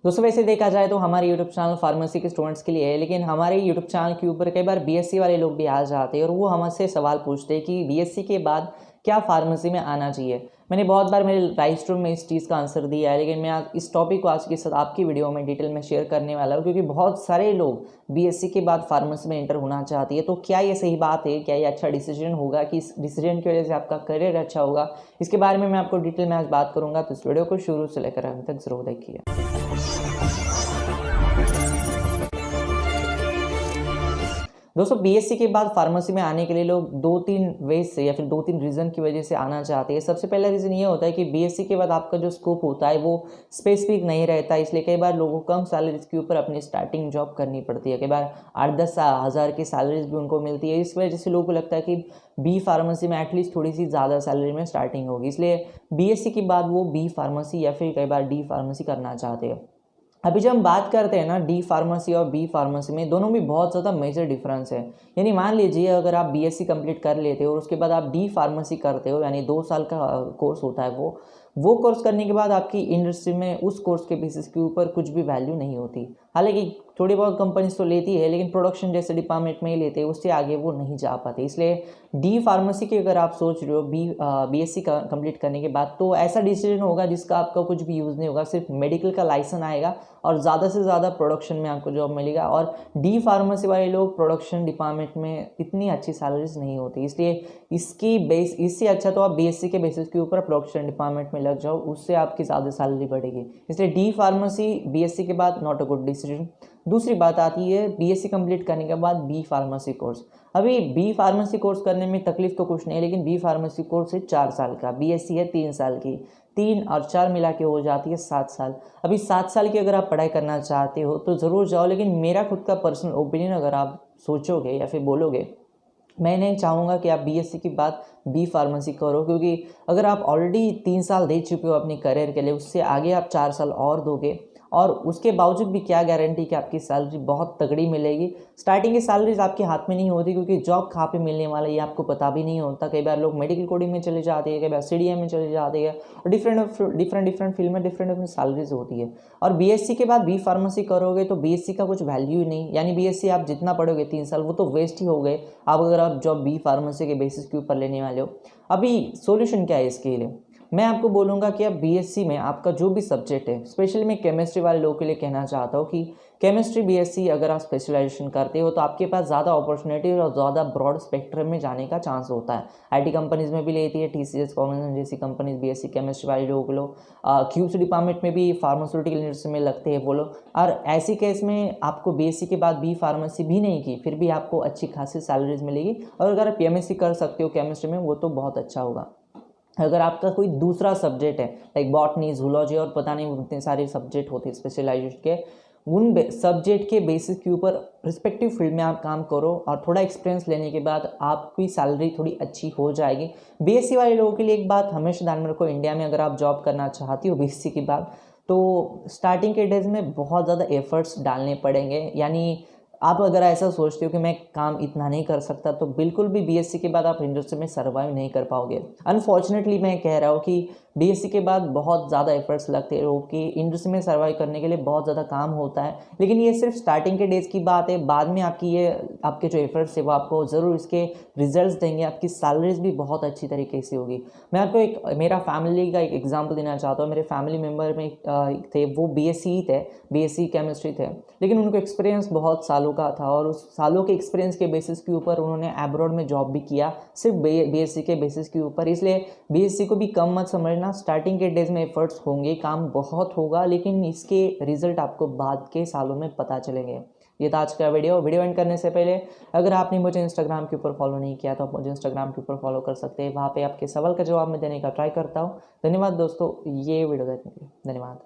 दोस्तों वैसे देखा जाए तो हमारे यूट्यूब चैनल फार्मेसी के स्टूडेंट्स के लिए है, लेकिन हमारे यूट्यूब चैनल के ऊपर कई बार बीएससी वाले लोग भी आ जाते हैं और वो हमसे सवाल पूछते हैं कि बीएससी के बाद क्या फार्मेसी में आना चाहिए। मैंने बहुत बार मेरे लाइव स्ट्रीम में इस चीज़ का आंसर दिया है, लेकिन मैं आज इस टॉपिक को आज के साथ आपकी वीडियो में डिटेल में शेयर करने वाला हूँ, क्योंकि बहुत सारे लोग बीएससी के बाद फार्मेसी में एंटर होना चाहती है। तो क्या ये सही बात है, क्या ये अच्छा डिसीजन होगा, कि इस डिसीजन की वजह से आपका करियर अच्छा होगा, इसके बारे में मैं आपको डिटेल में आज बात करूँगा। तो इस वीडियो को शुरू से लेकर अंत तक जरूर देखिए। दोस्तों बीएससी के बाद फार्मेसी में आने के लिए लोग दो तीन वेज से या फिर दो तीन रीज़न की वजह से आना चाहते हैं। सबसे पहला रीज़न ये होता है कि बीएससी के बाद आपका जो स्कोप होता है वो स्पेसिफिक नहीं रहता, इसलिए कई बार लोगों को कम सैलरीज के ऊपर अपनी स्टार्टिंग जॉब करनी पड़ती है। कई बार 8-10 हज़ार की सैलरीज भी उनको मिलती है। इस वजह से लोगों को लगता है कि बी फार्मेसी में एटलीस्ट थोड़ी सी ज़्यादा सैलरी में स्टार्टिंग होगी, इसलिए बीएससी के बाद वो बी फार्मेसी या फिर कई बार डी फार्मेसी करना चाहते हैं। अभी जब हम बात करते हैं ना डी फार्मेसी और बी फार्मेसी में, दोनों में बहुत ज़्यादा मेजर डिफरेंस है। यानी मान लीजिए अगर आप बीएससी कंप्लीट कर लेते हो और उसके बाद आप डी फार्मेसी करते हो, यानी 2 साल का कोर्स होता है वो कोर्स करने के बाद आपकी इंडस्ट्री में उस कोर्स के बेसिस के ऊपर कुछ भी वैल्यू नहीं होती। हालांकि थोड़ी बहुत कंपनीज तो लेती है, लेकिन प्रोडक्शन जैसे डिपार्टमेंट में ही लेते हैं, उससे आगे वो नहीं जा पाते। इसलिए डी फार्मेसी की अगर आप सोच रहे हो बीएससी का कंप्लीट करने के बाद, तो ऐसा डिसीजन होगा जिसका आपका कुछ भी यूज़ नहीं होगा, सिर्फ मेडिकल का लाइसेंस आएगा और ज़्यादा से ज़्यादा प्रोडक्शन में आपको जॉब मिलेगा। और डी फार्मेसी वाले लोग प्रोडक्शन डिपार्टमेंट में इतनी अच्छी सैलरीज नहीं होती, इसलिए इससे अच्छा तो आप बीएससी के बेसिस के ऊपर प्रोडक्शन डिपार्टमेंट में लग जाओ, उससे आपकी ज़्यादा सैलरी बढ़ेगी। इसलिए डी फार्मेसी बीएससी के बाद नॉट अ गुड डिसीजन। दूसरी बात आती है बीएससी कंप्लीट करने के बाद बी फार्मेसी कोर्स। अभी बी फार्मेसी कोर्स करने में तकलीफ तो कुछ नहीं है, लेकिन बी फार्मेसी कोर्स है 4 साल का, बीएससी है 3 साल की, 3 और 4 मिला के हो जाती है 7 साल। अभी 7 साल की अगर आप पढ़ाई करना चाहते हो तो ज़रूर जाओ, लेकिन मेरा खुद का पर्सनल ओपिनियन अगर आप सोचोगे या फिर बोलोगे, मैं नहीं चाहूँगा कि आप बीएससी के बाद बी फार्मेसी करो, क्योंकि अगर आप ऑलरेडी 3 साल दे चुके हो अपनी करियर के लिए, उससे आगे आप 4 साल और दोगे और उसके बावजूद भी क्या गारंटी कि आपकी सैलरी बहुत तगड़ी मिलेगी। स्टार्टिंग की सैलरीज आपके हाथ में नहीं होती, क्योंकि जॉब कहाँ पे मिलने वाला है ये आपको पता भी नहीं होता। कई बार लोग मेडिकल कोडिंग में चले जाते हैं, कई बार सीडीएम में चले जाते हैं, और डिफरेंट फील्ड में डिफरेंट सैलरीज होती है। और बीएससी के बाद बी फार्मेसी करोगे तो बीएससी का कुछ वैल्यू ही नहीं, यानी बीएससी आप जितना पढ़ोगे 3 साल वो तो वेस्ट ही हो गए आप अगर आप जॉब बी फार्मेसी के बेसिस के ऊपर लेने वाले हो। अभी सोल्यूशन क्या है इसके लिए? मैं आपको बोलूँगा कि अब बीएससी में आपका जो भी सब्जेक्ट है, स्पेशली मैं केमिस्ट्री वाले लोगों के लिए कहना चाहता हूँ कि केमिस्ट्री बीएससी अगर आप स्पेशलाइजेशन करते हो तो आपके पास ज़्यादा अपॉर्चुनिटी और ज़्यादा ब्रॉड स्पेक्ट्रम में जाने का चांस होता है। आईटी कंपनीज में भी लेती है, टीसीएस कॉग्निजेंट जैसी कंपनीज बीएससी केमिस्ट्री वाले लोगों को लोग, क्यूसी डिपार्टमेंट में भी फार्मास्यूटिकल इंडस्ट्री में लगते हैं वो लोग। और ऐसी केस में आपको बीएससी के बाद बी फार्मेसी भी नहीं की, फिर भी आपको अच्छी खासी सैलरीज मिलेगी। और अगर आप एमएससी कर सकते हो केमिस्ट्री में, वो तो बहुत अच्छा होगा। अगर आपका कोई दूसरा सब्जेक्ट है लाइक बॉटनी, जूलॉजी और पता नहीं इतने सारे सब्जेक्ट होते हैं स्पेशलाइजेशन के, उन सब्जेक्ट के बेसिस के ऊपर रिस्पेक्टिव फील्ड में आप काम करो और थोड़ा एक्सपीरियंस लेने के बाद आपकी सैलरी थोड़ी अच्छी हो जाएगी। बीएससी वाले लोगों के लिए एक बात हमेशा ध्यान में रखो, इंडिया में अगर आप जॉब करना चाहती हो बीएससी के बाद, तो स्टार्टिंग के डेज में बहुत ज़्यादा एफर्ट्स डालने पड़ेंगे। यानी आप अगर ऐसा सोचते हो कि मैं काम इतना नहीं कर सकता, तो बिल्कुल भी बीएससी के बाद आप इंडस्ट्री में सर्वाइव नहीं कर पाओगे। अनफॉर्चुनेटली मैं कह रहा हूँ कि बीएससी के बाद बहुत ज़्यादा एफर्ट्स लगते हैं कि इंडस्ट्री में सर्वाइव करने के लिए बहुत ज़्यादा काम होता है, लेकिन ये सिर्फ स्टार्टिंग के डेज की बात है। बाद में आपके जो एफर्ट्स है वो आपको ज़रूर इसके रिजल्ट्स देंगे, आपकी सैलरीज भी बहुत अच्छी तरीके से होगी। मैं आपको मेरा फैमिली का एक एग्जाम्पल देना चाहता हूँ। मेरे फैमिली मेम्बर में थे, वो बीएससी थे, बीएससी केमिस्ट्री थे, लेकिन उनको एक्सपीरियंस बहुत सालों का था और उस सालों के एक्सपीरियंस के बेसिस के ऊपर उन्होंने एब्रॉड में जॉब भी किया, सिर्फ बीएससी के बेसिस के ऊपर। इसलिए बीएससी को भी कम मत समझना। स्टार्टिंग के डेज में एफर्ट्स होंगे, काम बहुत होगा, लेकिन इसके रिजल्ट आपको बाद के सालों में पता चलेंगे। ये था आज का वीडियो एंड करने से पहले अगर आपने मुझे इंस्टाग्राम के ऊपर फॉलो नहीं किया तो आप मुझे इंस्टाग्राम के ऊपर फॉलो कर सकते हैं, वहाँ पे आपके सवाल का जवाब मैं देने का ट्राई करता हूँ। धन्यवाद दोस्तों ये वीडियो देखने के लिए, धन्यवाद।